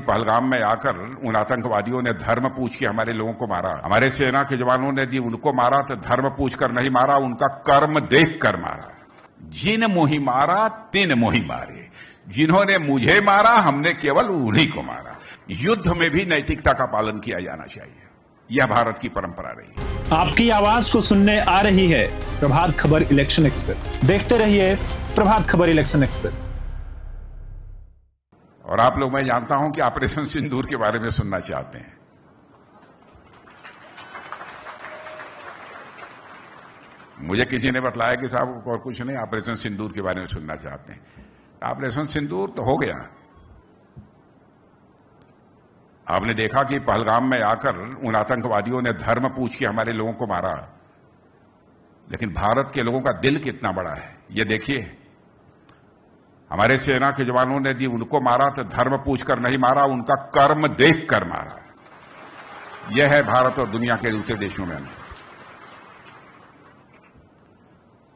पहलगाम में आकर उन आतंकवादियों ने धर्म पूछ के हमारे लोगों को मारा। हमारे सेना के जवानों ने जी उनको मारा तो धर्म पूछ कर नहीं मारा, उनका कर्म देख कर मारा। जिन मोहि मारा तिन मोहि मारे, जिन्होंने मुझे मारा हमने केवल उन्हीं को मारा। युद्ध में भी नैतिकता का पालन किया जाना चाहिए, यह भारत की परंपरा रही है। आपकी आवाज को सुनने आ रही है प्रभात खबर इलेक्शन एक्सप्रेस। देखते रहिए प्रभात खबर इलेक्शन एक्सप्रेस। और आप लोग, मैं जानता हूं कि ऑपरेशन सिंदूर के बारे में सुनना चाहते हैं। मुझे किसी ने बतलाया कि साहब और कुछ नहीं, ऑपरेशन सिंदूर के बारे में सुनना चाहते हैं। ऑपरेशन सिंदूर तो हो गया। आपने देखा कि पहलगाम में आकर उन आतंकवादियों ने धर्म पूछ के हमारे लोगों को मारा, लेकिन भारत के लोगों का दिल कितना बड़ा है ये देखिए। हमारे सेना के जवानों ने जी उनको मारा तो धर्म पूछकर नहीं मारा, उनका कर्म देख कर मारा। यह है भारत और दुनिया के दूसरे देशों में।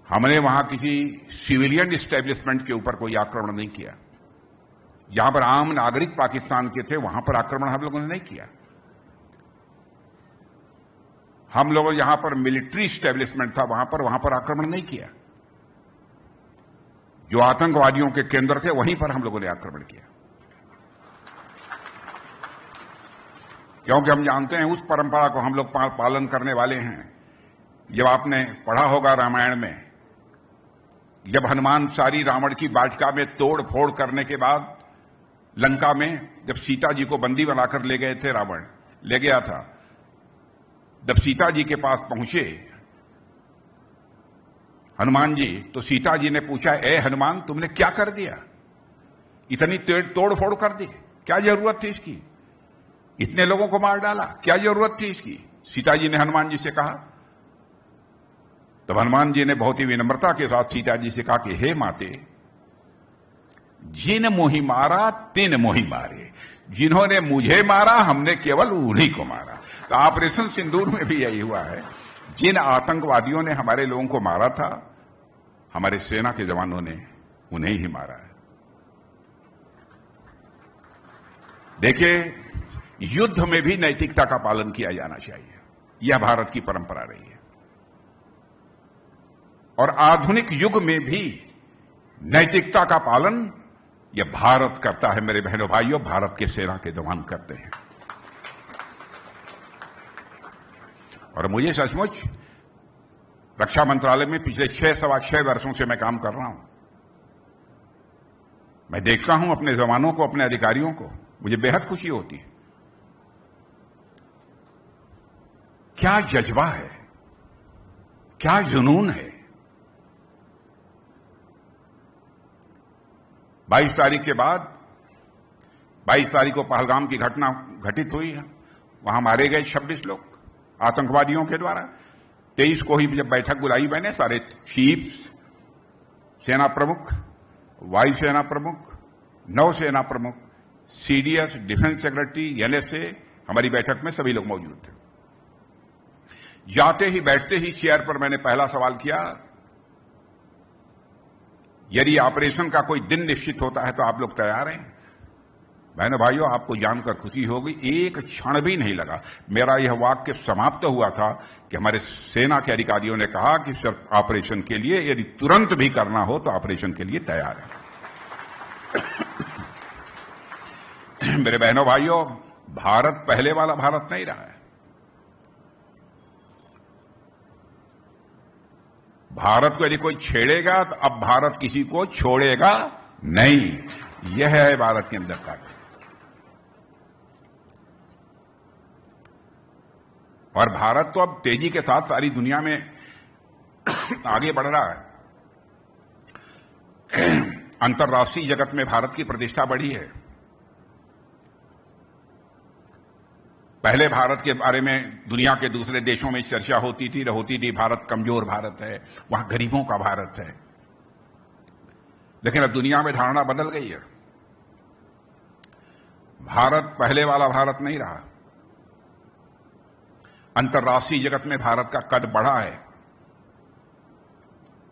हमने वहां किसी सिविलियन एस्टेब्लिशमेंट के ऊपर कोई आक्रमण नहीं किया। जहां पर आम नागरिक पाकिस्तान के थे वहां पर आक्रमण हम लोगों ने नहीं किया। हम लोगों यहां पर मिलिट्री एस्टेब्लिशमेंट था वहां पर आक्रमण नहीं किया। जो आतंकवादियों के केंद्र थे वहीं पर हम लोगों ने आक्रमण किया, क्योंकि हम जानते हैं उस परंपरा को हम लोग पालन करने वाले हैं। जब आपने पढ़ा होगा रामायण में, जब हनुमान सारी रावण की वाटिका में तोड़ फोड़ करने के बाद लंका में जब सीता जी को बंदी बनाकर ले गए थे, रावण ले गया था, जब सीता जी के पास पहुंचे हनुमान जी, तो सीता जी ने पूछा, ए हनुमान तुमने क्या कर दिया, इतनी तोड़ फोड़ कर दी, क्या जरूरत थी इसकी, इतने लोगों को मार डाला, क्या जरूरत थी इसकी। सीता जी ने हनुमान जी से कहा। तब हनुमान जी ने बहुत ही विनम्रता के साथ सीता जी से कहा कि हे माते, जिन मोहि मारा तिन मोहि मारे, जिन्होंने मुझे मारा हमने केवल उन्हीं को मारा। तो ऑपरेशन सिंदूर में भी यही हुआ है। जिन आतंकवादियों ने हमारे लोगों को मारा था, हमारे सेना के जवानों ने उन्हें ही मारा है। देखिए, युद्ध में भी नैतिकता का पालन किया जाना चाहिए, यह भारत की परंपरा रही है। और आधुनिक युग में भी नैतिकता का पालन यह भारत करता है। मेरे बहनों भाइयों, भारत के सेना के जवान करते हैं। और मुझे सचमुच रक्षा मंत्रालय में पिछले 6-6.25 वर्षों से मैं काम कर रहा हूं। मैं देखता हूं अपने जवानों को, अपने अधिकारियों को, मुझे बेहद खुशी होती है। क्या जज्बा है, क्या जुनून है। 22 तारीख के बाद, 22 तारीख को पहलगाम की घटना घटित हुई है। वहां मारे गए 26 लोग आतंकवादियों के द्वारा। 23 को ही जब बैठक बुलाई मैंने, सारे चीफ्स, सेना प्रमुख, वायुसेना प्रमुख, नौसेना प्रमुख, सीडीएस, डिफेंस सेक्रेटरी, एनएसए, हमारी बैठक में सभी लोग मौजूद थे। जाते ही बैठते ही चेयर पर मैंने पहला सवाल किया, यदि ऑपरेशन का कोई दिन निश्चित होता है तो आप लोग तैयार हैं? बहनों भाइयों, आपको जानकर खुशी होगी, एक क्षण भी नहीं लगा। मेरा यह वाक्य समाप्त हुआ था कि हमारे सेना के अधिकारियों ने कहा कि सर, ऑपरेशन के लिए यदि तुरंत भी करना हो तो ऑपरेशन के लिए तैयार है। मेरे बहनों भाइयों, भारत पहले वाला भारत नहीं रहा है। भारत को यदि कोई छेड़ेगा तो अब भारत किसी को छोड़ेगा नहीं। यह है भारत के अंदर का। और भारत तो अब तेजी के साथ सारी दुनिया में आगे बढ़ रहा है। अंतर्राष्ट्रीय जगत में भारत की प्रतिष्ठा बढ़ी है। पहले भारत के बारे में दुनिया के दूसरे देशों में चर्चा होती थी भारत कमजोर भारत है, वहां गरीबों का भारत है। लेकिन अब दुनिया में धारणा बदल गई है। भारत पहले वाला भारत नहीं रहा। अंतर्राष्ट्रीय जगत में भारत का कद बढ़ा है।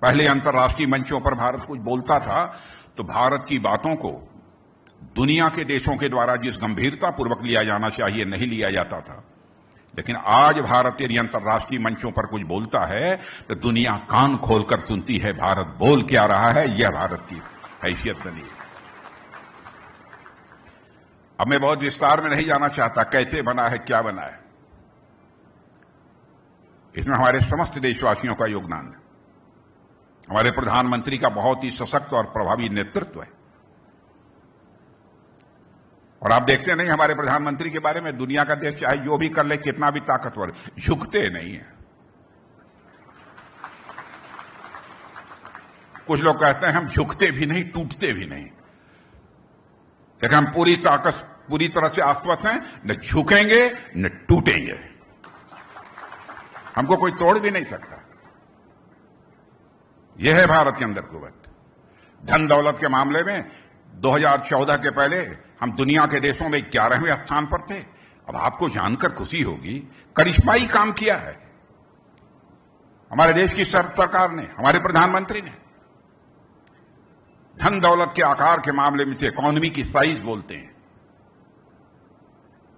पहले अंतर्राष्ट्रीय मंचों पर भारत कुछ बोलता था तो भारत की बातों को दुनिया के देशों के द्वारा जिस गंभीरता पूर्वक लिया जाना चाहिए नहीं लिया जाता था, लेकिन आज भारत यदि अंतर्राष्ट्रीय मंचों पर कुछ बोलता है तो दुनिया कान खोलकर सुनती है भारत बोल क्या रहा है। यह भारत की हैसियत बनी है। अब मैं बहुत विस्तार में नहीं जाना चाहता कैसे बना है, क्या बना है। इसमें हमारे समस्त देशवासियों का योगदान है। हमारे प्रधानमंत्री का बहुत ही सशक्त और प्रभावी नेतृत्व है। और आप देखते नहीं हमारे प्रधानमंत्री के बारे में, दुनिया का देश चाहे जो भी कर ले, कितना भी ताकतवर, झुकते नहीं है। कुछ लोग कहते हैं हम झुकते भी नहीं, टूटते भी नहीं, लेकिन हम पूरी तरह से आश्वस्त हैं, न झुकेंगे न टूटेंगे। हमको कोई तोड़ भी नहीं सकता। यह है भारत के अंदर कुव्वत। धन दौलत के मामले में 2014 के पहले हम दुनिया के देशों में 11वें स्थान पर थे। अब आपको जानकर खुशी होगी, करिश्माई काम किया है हमारे देश की सरकार ने, हमारे प्रधानमंत्री ने। धन दौलत के आकार के मामले में से इकोनॉमी की साइज बोलते हैं।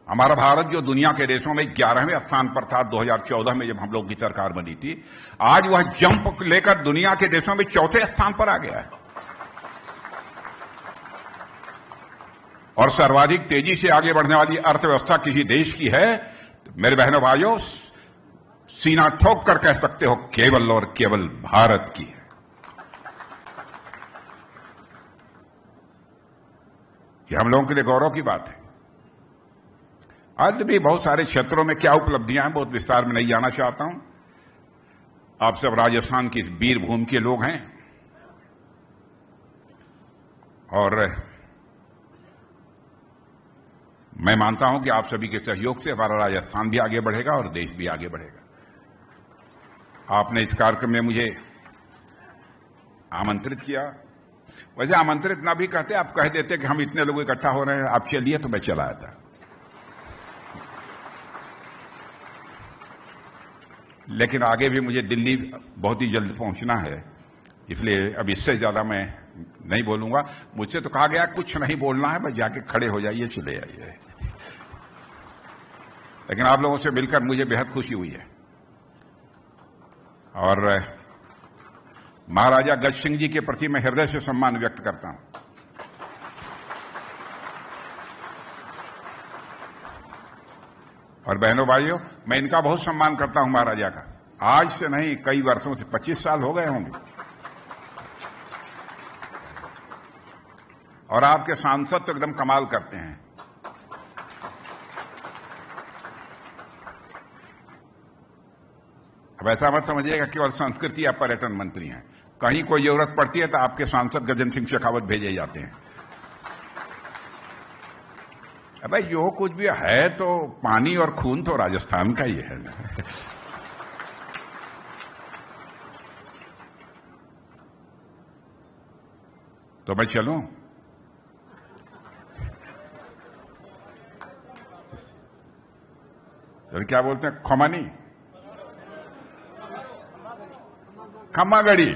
हमारा भारत जो दुनिया के देशों में 11वें स्थान पर था 2014 में जब हम लोग की सरकार बनी थी, आज वह जंप लेकर दुनिया के देशों में 4थे स्थान पर आ गया है। और सर्वाधिक तेजी से आगे बढ़ने वाली अर्थव्यवस्था किसी देश की है तो मेरे बहनों भाइयों, सीना ठोक कर कह सकते हो केवल और केवल भारत की है। यह हम लोगों के लिए गौरव की बात है। आज भी बहुत सारे क्षेत्रों में क्या उपलब्धियां हैं, बहुत विस्तार में नहीं जाना चाहता हूं। आप सब राजस्थान की वीर भूमि के लोग हैं और मैं मानता हूं कि आप सभी के सहयोग से हमारा राजस्थान भी आगे बढ़ेगा और देश भी आगे बढ़ेगा। आपने इस कार्यक्रम में मुझे आमंत्रित किया। वैसे आमंत्रित ना भी कहते, आप कह देते कि हम इतने लोग इकट्ठा हो रहे हैं, आप चलिए, तो मैं चला आता। लेकिन आगे भी मुझे दिल्ली बहुत ही जल्द पहुंचना है, इसलिए अब इससे ज्यादा मैं नहीं बोलूंगा। मुझसे तो कहा गया कुछ नहीं बोलना है, बस जाके खड़े हो जाइए, चले जाइए। लेकिन आप लोगों से मिलकर मुझे बेहद खुशी हुई है। और महाराजा गज सिंह जी के प्रति मैं हृदय से सम्मान व्यक्त करता हूं। और बहनों भाइयों, मैं इनका बहुत सम्मान करता हूं, महाराजा का। आज से नहीं, कई वर्षों से, 25 साल हो गए होंगे। और आपके सांसद तो एकदम कमाल करते हैं। अब ऐसा मत समझिएगा केवल संस्कृति या पर्यटन मंत्री हैं। कहीं कोई जरूरत पड़ती है तो आपके सांसद गजेंद्र सिंह शेखावत भेजे जाते हैं। अबे जो कुछ भी है तो पानी और खून तो राजस्थान का ही है ना। तो मैं चलूं? सर क्या बोलते हैं, खमानी, खम्मागढ़ी।